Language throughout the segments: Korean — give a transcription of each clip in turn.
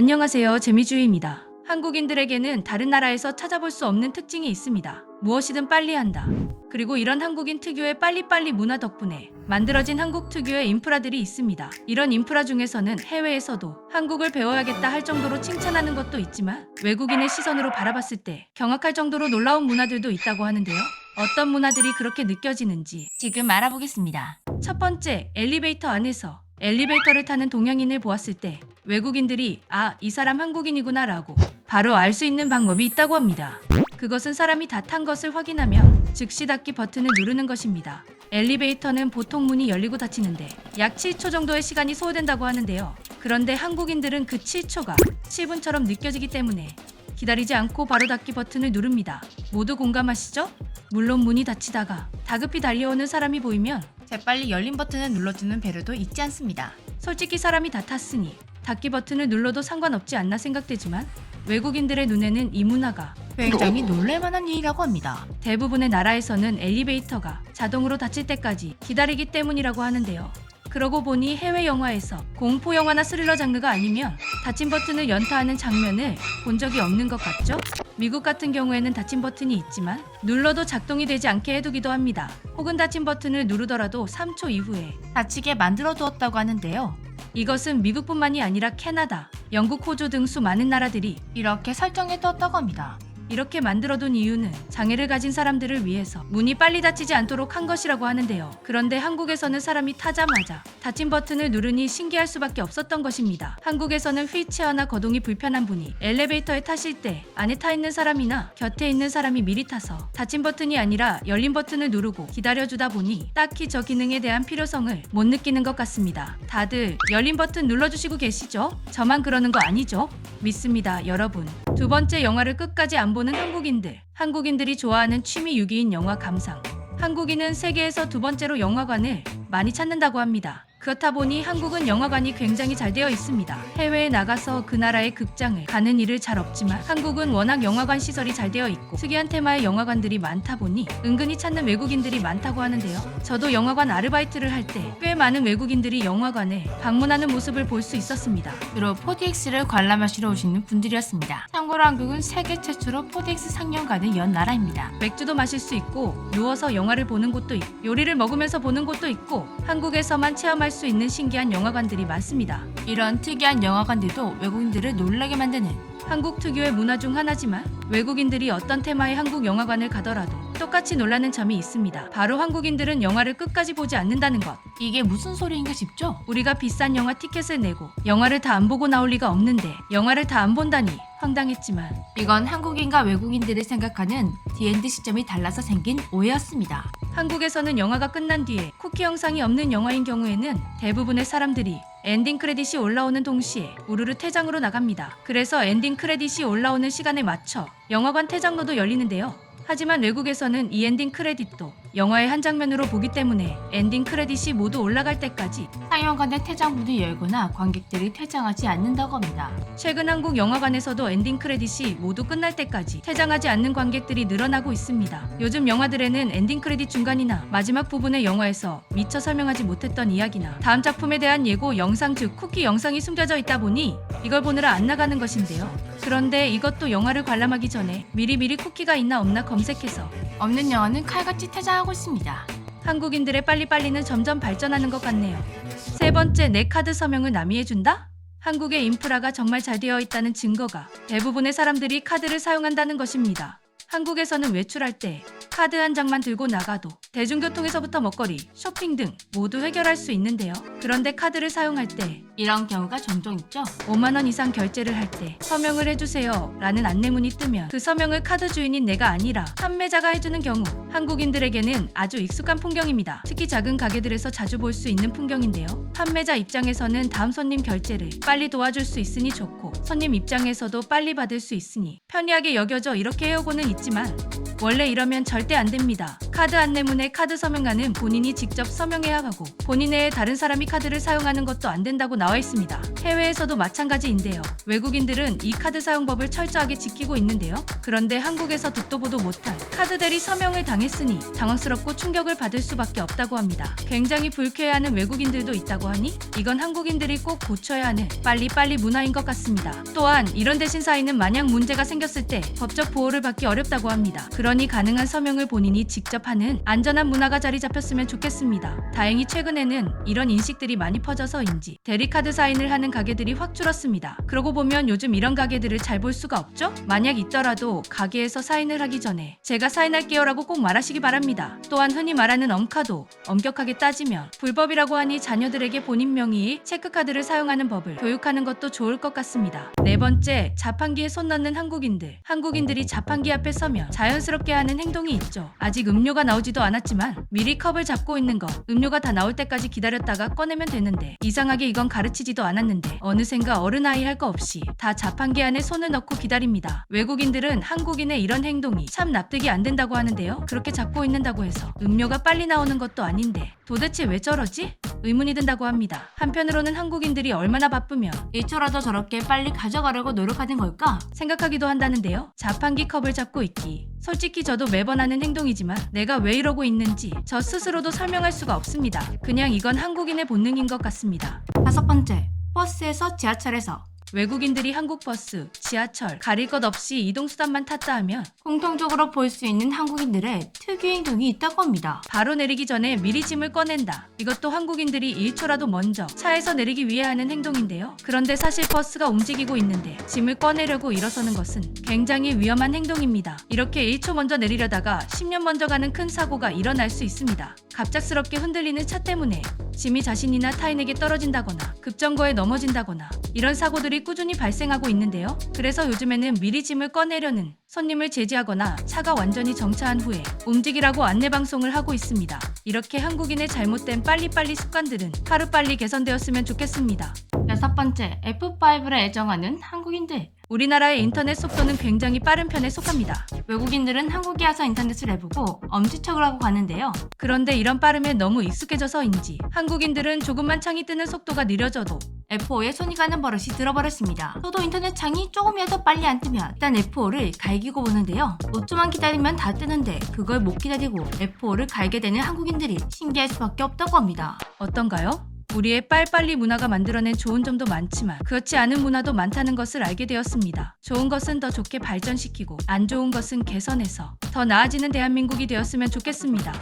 안녕하세요. 재미주의입니다. 한국인들에게는 다른 나라에서 찾아볼 수 없는 특징이 있습니다. 무엇이든 빨리 한다. 그리고 이런 한국인 특유의 빨리빨리 문화 덕분에 만들어진 한국 특유의 인프라들이 있습니다. 이런 인프라 중에서는 해외에서도 한국을 배워야겠다 할 정도로 칭찬하는 것도 있지만 외국인의 시선으로 바라봤을 때 경악할 정도로 놀라운 문화들도 있다고 하는데요. 어떤 문화들이 그렇게 느껴지는지 지금 알아보겠습니다. 첫 번째, 엘리베이터 안에서 엘리베이터를 타는 동양인을 보았을 때 외국인들이 이 사람 한국인이구나 라고 바로 알 수 있는 방법이 있다고 합니다. 그것은 사람이 다 탄 것을 확인하면 즉시 닫기 버튼을 누르는 것입니다. 엘리베이터는 보통 문이 열리고 닫히는데 약 7초 정도의 시간이 소요된다고 하는데요. 그런데 한국인들은 그 7초가 7분처럼 느껴지기 때문에 기다리지 않고 바로 닫기 버튼을 누릅니다. 모두 공감하시죠? 물론 문이 닫히다가 다급히 달려오는 사람이 보이면 재빨리 열린 버튼을 눌러주는 배려도 잊지 않습니다. 솔직히 사람이 다 탔으니 닫기 버튼을 눌러도 상관없지 않나 생각되지만 외국인들의 눈에는 이 문화가 굉장히 놀랄만한 일이라고 합니다. 대부분의 나라에서는 엘리베이터가 자동으로 닫힐 때까지 기다리기 때문이라고 하는데요. 그러고 보니 해외 영화에서 공포 영화나 스릴러 장르가 아니면 닫힌 버튼을 연타하는 장면을 본 적이 없는 것 같죠? 미국 같은 경우에는 닫힌 버튼이 있지만 눌러도 작동이 되지 않게 해두기도 합니다. 혹은 닫힌 버튼을 누르더라도 3초 이후에 닫히게 만들어 두었다고 하는데요. 이것은 미국뿐만이 아니라 캐나다, 영국, 호주 등 수많은 나라들이 이렇게 설정해 두었다고 합니다. 이렇게 만들어둔 이유는 장애를 가진 사람들을 위해서 문이 빨리 닫히지 않도록 한 것이라고 하는데요. 그런데 한국에서는 사람이 타자마자 닫힌 버튼을 누르니 신기할 수밖에 없었던 것입니다. 한국에서는 휠체어나 거동이 불편한 분이 엘리베이터에 타실 때 안에 타 있는 사람이나 곁에 있는 사람이 미리 타서 닫힌 버튼이 아니라 열린 버튼을 누르고 기다려주다 보니 딱히 저 기능에 대한 필요성을 못 느끼는 것 같습니다. 다들 열린 버튼 눌러주시고 계시죠? 저만 그러는 거 아니죠? 믿습니다, 여러분. 두 번째, 영화를 끝까지 안 보는 한국인들. 한국인들이 좋아하는 취미 6위인 영화 감상. 한국인은 세계에서 두 번째로 영화관을 많이 찾는다고 합니다. 그렇다 보니 한국은 영화관이 굉장히 잘 되어 있습니다. 해외에 나가서 그 나라의 극장을 가는 일을 잘 없지만 한국은 워낙 영화관 시설이 잘 되어 있고 특이한 테마의 영화관들이 많다 보니 은근히 찾는 외국인들이 많다고 하는데요. 저도 영화관 아르바이트를 할 때 꽤 많은 외국인들이 영화관을 방문하는 모습을 볼 수 있었습니다. 주로 4DX를 관람하시러 오시는 분들이었습니다. 참고로 한국은 세계 최초로 4DX 상영관을 연 나라입니다. 맥주도 마실 수 있고 누워서 영화를 보는 곳도 있고 요리를 먹으면서 보는 곳도 있고 한국에서만 체험할 수 있는 신기한 영화관들이 많습니다. 이런 특이한 영화관들도 외국인들을 놀라게 만드는 한국 특유의 문화 중 하나지만 외국인들이 어떤 테마의 한국 영화관을 가더라도 똑같이 놀라는 점이 있습니다. 바로 한국인들은 영화를 끝까지 보지 않는다는 것. 이게 무슨 소리인가 싶죠? 우리가 비싼 영화 티켓을 내고 영화를 다 안 보고 나올 리가 없는데 영화를 다 안 본다니 황당했지만 이건 한국인과 외국인들이 생각하는 D&D 시점이 달라서 생긴 오해였습니다. 한국에서는 영화가 끝난 뒤에 쿠키 영상이 없는 영화인 경우에는 대부분의 사람들이 엔딩 크레딧이 올라오는 동시에 우르르 퇴장으로 나갑니다. 그래서 엔딩 크레딧이 올라오는 시간에 맞춰 영화관 퇴장로도 열리는데요. 하지만 외국에서는 이 엔딩 크레딧도 영화의 한 장면으로 보기 때문에 엔딩 크레딧이 모두 올라갈 때까지 상영관의 퇴장문을 열거나 관객들이 퇴장하지 않는다고 합니다. 최근 한국 영화관에서도 엔딩 크레딧이 모두 끝날 때까지 퇴장하지 않는 관객들이 늘어나고 있습니다. 요즘 영화들에는 엔딩 크레딧 중간이나 마지막 부분의 영화에서 미처 설명하지 못했던 이야기나 다음 작품에 대한 예고 영상 즉 쿠키 영상이 숨겨져 있다 보니 이걸 보느라 안 나가는 것인데요. 그런데 이것도 영화를 관람하기 전에 미리미리 쿠키가 있나 없나 검색해서 없는 영화는 칼같이 퇴장하고 있습니다. 한국인들의 빨리빨리는 점점 발전하는 것 같네요. 세 번째, 내 카드 서명을 남이 해준다? 한국의 인프라가 정말 잘 되어 있다는 증거가 대부분의 사람들이 카드를 사용한다는 것입니다. 한국에서는 외출할 때 카드 한 장만 들고 나가도 대중교통에서부터 먹거리, 쇼핑 등 모두 해결할 수 있는데요. 그런데 카드를 사용할 때 이런 경우가 종종 있죠. 5만 원 이상 결제를 할 때 서명을 해주세요 라는 안내문이 뜨면 그 서명을 카드 주인인 내가 아니라 판매자가 해주는 경우 한국인들에게는 아주 익숙한 풍경입니다. 특히 작은 가게들에서 자주 볼 수 있는 풍경인데요. 판매자 입장에서는 다음 손님 결제를 빨리 도와줄 수 있으니 좋고 손님 입장에서도 빨리 받을 수 있으니 편리하게 여겨져 이렇게 해오고는 있지만 원래 이러면 절대 안 됩니다. 카드 안내문에 카드 서명란은 본인이 직접 서명해야 하고 본인 외에 다른 사람이 카드를 사용하는 것도 안 된다고 나와 있습니다. 해외에서도 마찬가지인데요. 외국인들은 이 카드 사용법을 철저하게 지키고 있는데요. 그런데 한국에서 듣도 보도 못한 카드 대리 서명을 당했으니 당황스럽고 충격을 받을 수밖에 없다고 합니다. 굉장히 불쾌해하는 외국인들도 있다고 하니 이건 한국인들이 꼭 고쳐야 하는 빨리빨리 문화인 것 같습니다. 또한 이런 대신사인은 만약 문제가 생겼을 때 법적 보호를 받기 어렵다고 합니다. 그러니 가능한 서명을 본인이 직접 하는 안전한 문화가 자리 잡혔으면 좋겠습니다. 다행히 최근에는 이런 인식들이 많이 퍼져서인지 대리카드 사인을 하는 가게들이 확 줄었습니다. 그러고 보면 요즘 이런 가게들을 잘 볼 수가 없죠? 만약 있더라도 가게에서 사인을 하기 전에 제가 사인할게요 라고 꼭 말하시기 바랍니다. 또한 흔히 말하는 엄카도 엄격하게 따지면 불법이라고 하니 자녀들에게 본인 명의의 체크카드를 사용하는 법을 교육하는 것도 좋을 것 같습니다. 네 번째, 자판기에 손 넣는 한국인들. 한국인들이 자판기 앞에 서면 자연스럽게 하는 행동이 있죠. 아직 음료가 나오지도 않았지만 미리 컵을 잡고 있는 것, 음료가 다 나올 때까지 기다렸다가 꺼내면 되는데 이상하게 이건 가르치지도 않았는데 어느샌가 어른아이 할 거 없이 다 자판기 안에 손을 넣고 기다립니다. 외국인들은 한국인의 이런 행동이 참 납득이 안 된다고 하는데요. 그렇게 잡고 있는다고 해서 음료가 빨리 나오는 것도 아닌데 도대체 왜 저러지? 의문이 든다고 합니다. 한편으로는 한국인들이 얼마나 바쁘면 1초라도 저렇게 빨리 가져가려고 노력하는 걸까? 생각하기도 한다는데요. 자판기 컵을 잡고 있기. 솔직히 저도 매번 하는 행동이지만 내가 왜 이러고 있는지 저 스스로도 설명할 수가 없습니다. 그냥 이건 한국인의 본능인 것 같습니다. 다섯 번째, 버스에서 지하철에서 외국인들이 한국 버스, 지하철, 가릴 것 없이 이동수단만 탔다 하면 공통적으로 볼 수 있는 한국인들의 특유 행동이 있다고 합니다. 바로 내리기 전에 미리 짐을 꺼낸다. 이것도 한국인들이 1초라도 먼저 차에서 내리기 위해 하는 행동인데요. 그런데 사실 버스가 움직이고 있는데 짐을 꺼내려고 일어서는 것은 굉장히 위험한 행동입니다. 이렇게 1초 먼저 내리려다가 10년 먼저 가는 큰 사고가 일어날 수 있습니다. 갑작스럽게 흔들리는 차 때문에 짐이 자신이나 타인에게 떨어진다거나 급정거에 넘어진다거나 이런 사고들이 꾸준히 발생하고 있는데요. 그래서 요즘에는 미리 짐을 꺼내려는 손님을 제지하거나 차가 완전히 정차한 후에 움직이라고 안내방송을 하고 있습니다. 이렇게 한국인의 잘못된 빨리빨리 습관들은 하루빨리 개선되었으면 좋겠습니다. 여섯 번째, F5를 애정하는 한국인들. 우리나라의 인터넷 속도는 굉장히 빠른 편에 속합니다. 외국인들은 한국에 와서 인터넷을 해보고 엄지척을 하고 가는데요. 그런데 이런 빠름에 너무 익숙해져서인지 한국인들은 조금만 창이 뜨는 속도가 느려져도 F5에 손이 가는 버릇이 들어버렸습니다. 저도 인터넷 창이 조금이라도 빨리 안 뜨면 일단 F5를 갈기고 보는데요. 5초만 기다리면 다 뜨는데 그걸 못 기다리고 F5를 갈게 되는 한국인들이 신기할 수밖에 없다고 합니다. 어떤가요? 우리의 빨빨리 문화가 만들어낸 좋은 점도 많지만 그렇지 않은 문화도 많다는 것을 알게 되었습니다. 좋은 것은 더 좋게 발전시키고 안 좋은 것은 개선해서 더 나아지는 대한민국이 되었으면 좋겠습니다.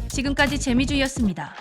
지금까지 재미주의였습니다.